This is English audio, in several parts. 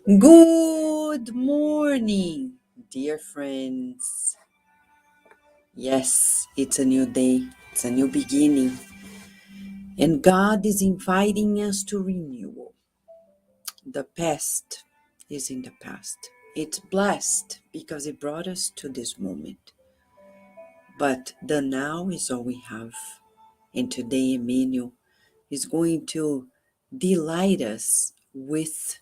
Good morning, dear friends. Yes, it's a new day, it's a new beginning, and God is inviting us to renewal. The past is in the past. It's blessed because it brought us to this moment. But the now is all we have. And today, Emmanuel is going to delight us with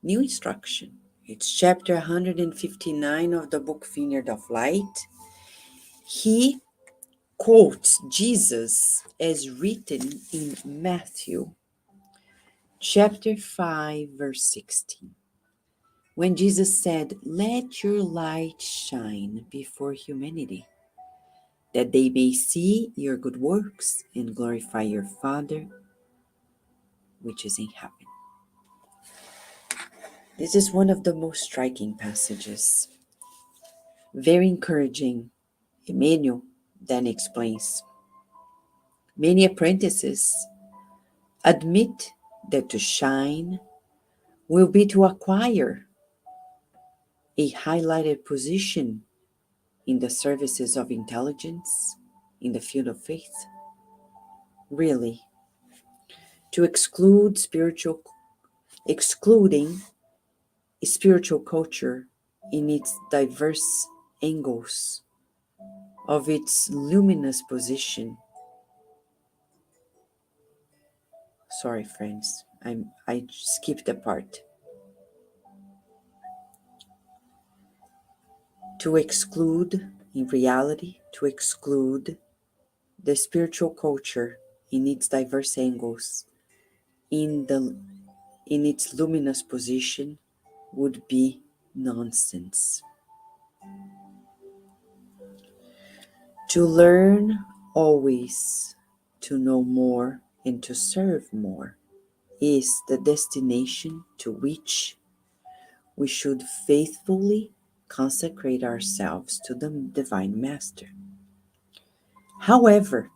new instruction. It's chapter 159 of the book Vineyardoflight. He quotes Jesus as written in Matthew chapter 5, verse 16. When Jesus said, "Let your light shine before humanity, that they may see your good works and glorify your Father which is in heaven." This is one of the most striking passages, very encouraging. Emmanuel then explains, many apprentices admit that to shine will be to acquire a highlighted position in the services of intelligence, in the field of faith. Really, to excluding spiritual culture in its diverse angles of its luminous position. Sorry, friends, I skipped a part. To exclude, in reality, to exclude the spiritual culture in its diverse angles, in its luminous position, would be nonsense. To learn always, to know more, and to serve more is the destination to which we should faithfully consecrate ourselves to the Divine Master. However,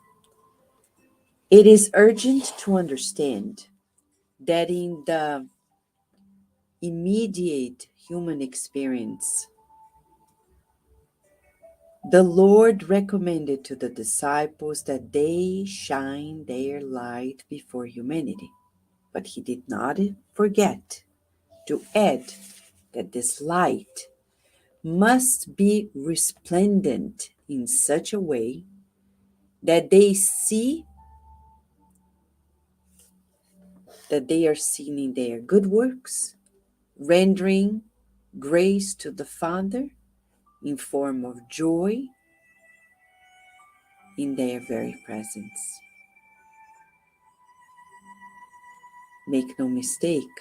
it is urgent to understand that in the immediate human experience, the Lord recommended to the disciples that they shine their light before humanity, but he did not forget to add that this light must be resplendent in such a way that they see that they are seen in their good works, rendering grace to the Father in form of joy in their very presence. Make no mistake,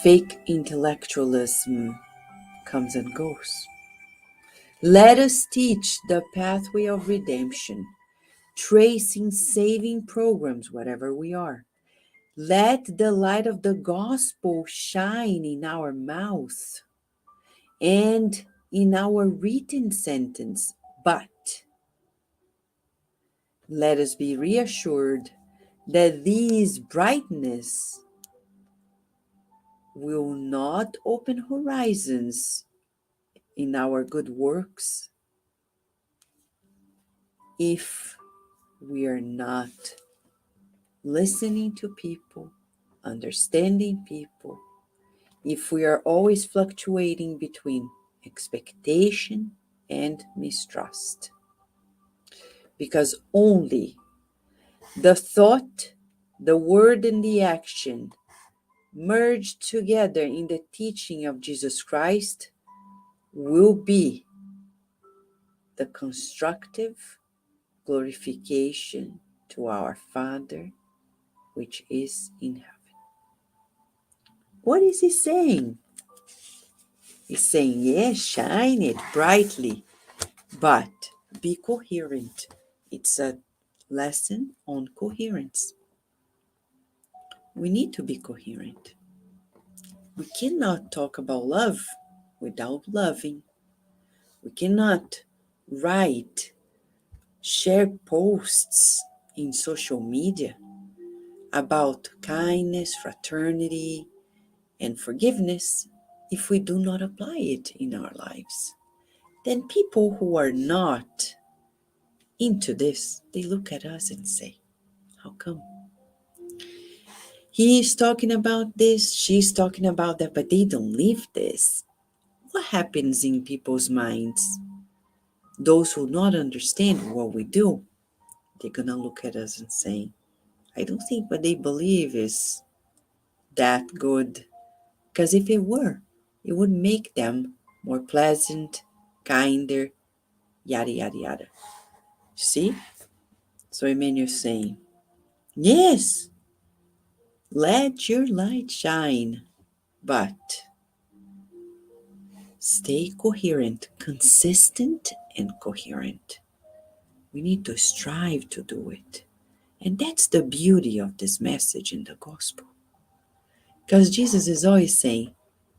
fake intellectualism comes and goes. Let us teach the pathway of redemption, tracing saving programs wherever we are. Let the light of the gospel shine in our mouth and in our written sentence, but let us be reassured that this brightness will not open horizons in our good works if we are not listening to people, understanding people, if we are always fluctuating between expectation and mistrust. Because only the thought, the word, and the action merged together in the teaching of Jesus Christ will be the constructive glorification to our Father which is in heaven. What is he saying? He's saying, yes, shine it brightly, but be coherent. It's a lesson on coherence. We need to be coherent. We cannot talk about love without loving. We cannot write, share posts in social media about kindness, fraternity, and forgiveness if we do not apply it in our lives. Then people who are not into this, they look at us and say, how come? He's talking about this, she's talking about that, but they don't live this. What happens in people's minds? Those who not understand what we do, they're gonna look at us and say, I don't think what they believe is that good. Because if it were, it would make them more pleasant, kinder, yada, yada, yada. See? So Emmanuel is saying, yes, let your light shine, but stay coherent, consistent and coherent. We need to strive to do it. And that's the beauty of this message in the gospel. Because Jesus is always saying,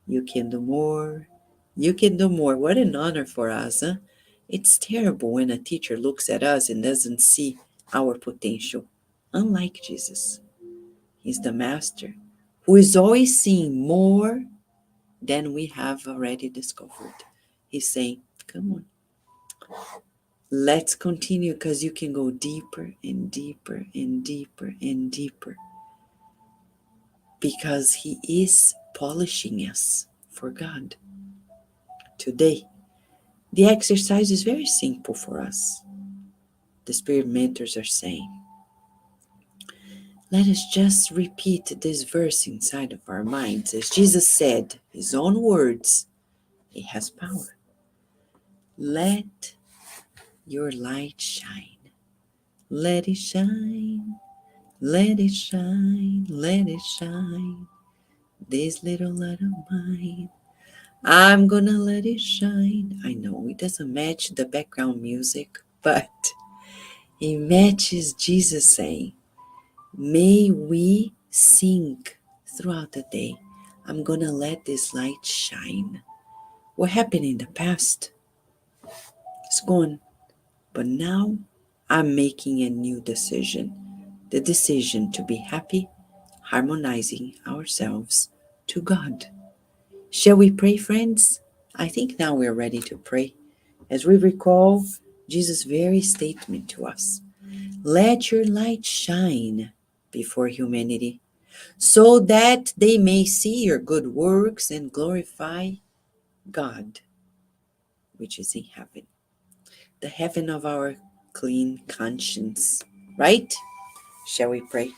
you can do more, you can do more. What an honor for us, huh? It's terrible when a teacher looks at us and doesn't see our potential. Unlike Jesus, he's the master who is always seeing more than we have already discovered. He's saying, come on, let's continue because you can go deeper and deeper and deeper and deeper. Because he is polishing us for God. Today, the exercise is very simple for us. The spirit mentors are saying, let us just repeat this verse inside of our minds. As Jesus said, his own words, it has power. Let your light shine. Let it shine. Let it shine. Let it shine. This little light of mine. I'm gonna let it shine. I know it doesn't match the background music, but it matches Jesus saying, may we sing throughout the day. I'm gonna let this light shine. What happened in the past is gone, but now I'm making a new decision. The decision to be happy, harmonizing ourselves to God. Shall we pray, friends? I think now we're ready to pray. As we recall Jesus' very statement to us, let your light shine before humanity, so that they may see your good works and glorify God, which is in heaven, the heaven of our clean conscience, right? Shall we pray?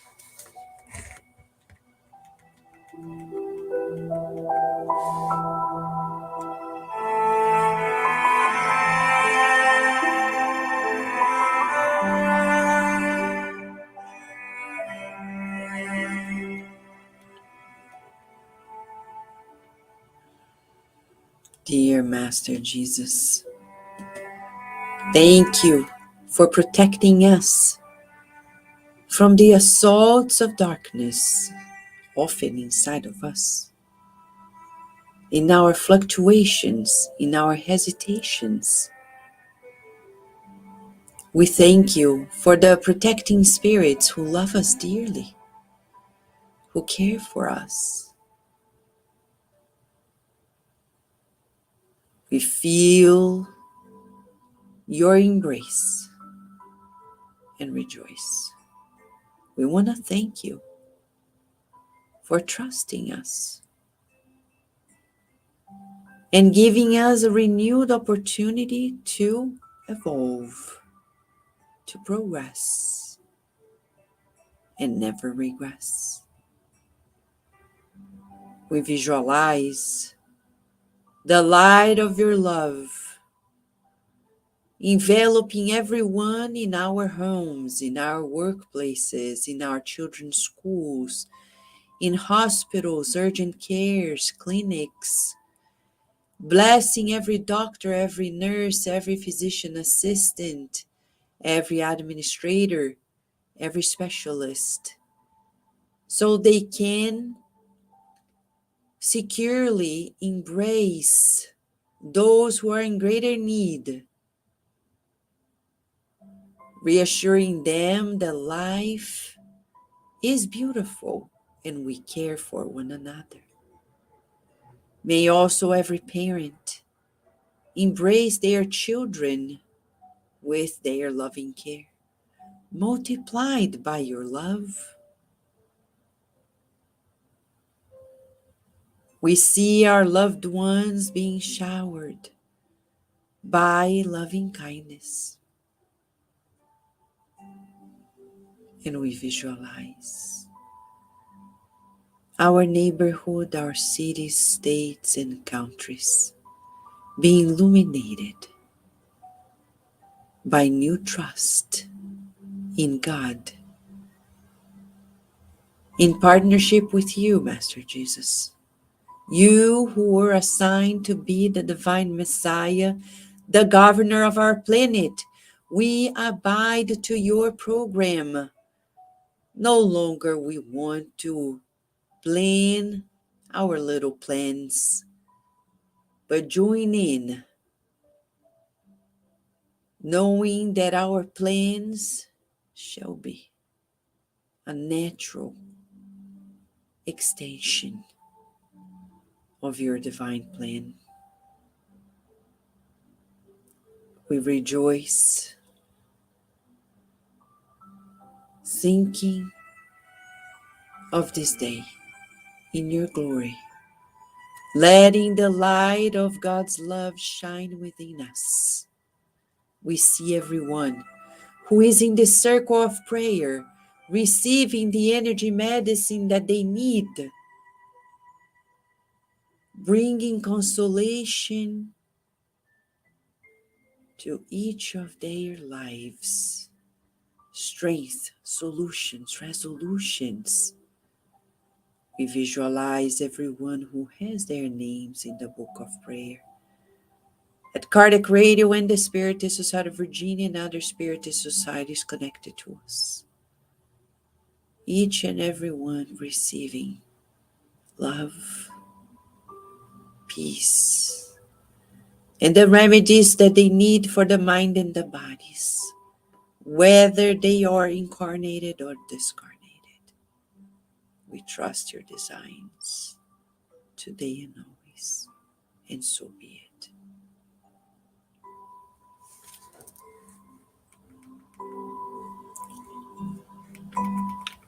Dear Master Jesus, thank you for protecting us from the assaults of darkness, often inside of us, in our fluctuations, in our hesitations. We thank you for the protecting spirits who love us dearly, who care for us. We feel your embrace and rejoice. We want to thank you for trusting us and giving us a renewed opportunity to evolve, to progress, and never regress. We visualize the light of your love enveloping everyone in our homes, in our workplaces, in our children's schools, in hospitals, urgent cares, clinics, blessing every doctor, every nurse, every physician assistant, every administrator, every specialist, so they can securely embrace those who are in greater need, reassuring them that life is beautiful and we care for one another. May also every parent embrace their children with their loving care, multiplied by your love. We see our loved ones being showered by loving kindness, and we visualize our neighborhood, our cities, states, and countries being illuminated by new trust in God, in partnership with you, Master Jesus. You who were assigned to be the divine Messiah, the governor of our planet, we abide to your program. No longer we want to plan our little plans, but join in, knowing that our plans shall be a natural extension of your divine plan. We rejoice, thinking of this day in your glory, letting the light of God's love shine within us. We see everyone who is in the circle of prayer, receiving the energy medicine that they need, bringing consolation to each of their lives, strength, solutions, resolutions. We visualize everyone who has their names in the book of prayer. At Cardiac Radio and the Spiritist Society of Virginia and other Spiritist societies connected to us. Each and every one receiving love, peace, and the remedies that they need for the mind and the bodies, whether they are incarnated or discarnated. We trust your designs today and always, and so be it.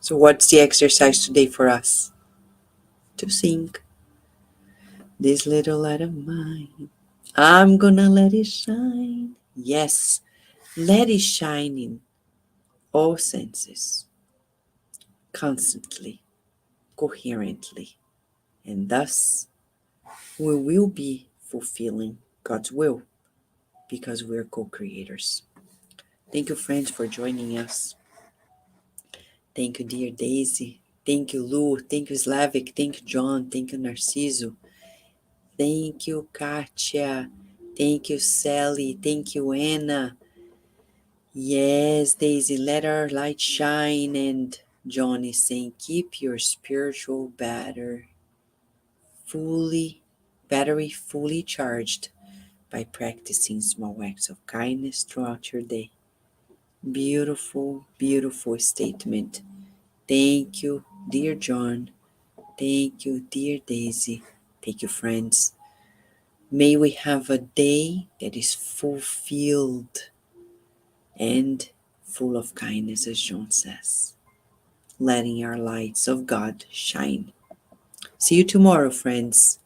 So what's the exercise today for us? To sing this little light of mine. I'm gonna let it shine. Yes, let it shine in all senses, constantly, coherently. And thus, we will be fulfilling God's will because we're co-creators. Thank you, friends, for joining us. Thank you, dear Daisy. Thank you, Lu. Thank you, Slavic. Thank you, John. Thank you, Narciso. Thank you, Katia. Thank you, Sally. Thank you, Anna. Yes, Daisy, let our light shine. And John is saying, keep your spiritual battery fully charged by practicing small acts of kindness throughout your day. Beautiful, beautiful statement. Thank you, dear John. Thank you, dear Daisy. Thank you, friends. May we have a day that is fulfilled and full of kindness, as John says, letting our lights of God shine. See you tomorrow, friends.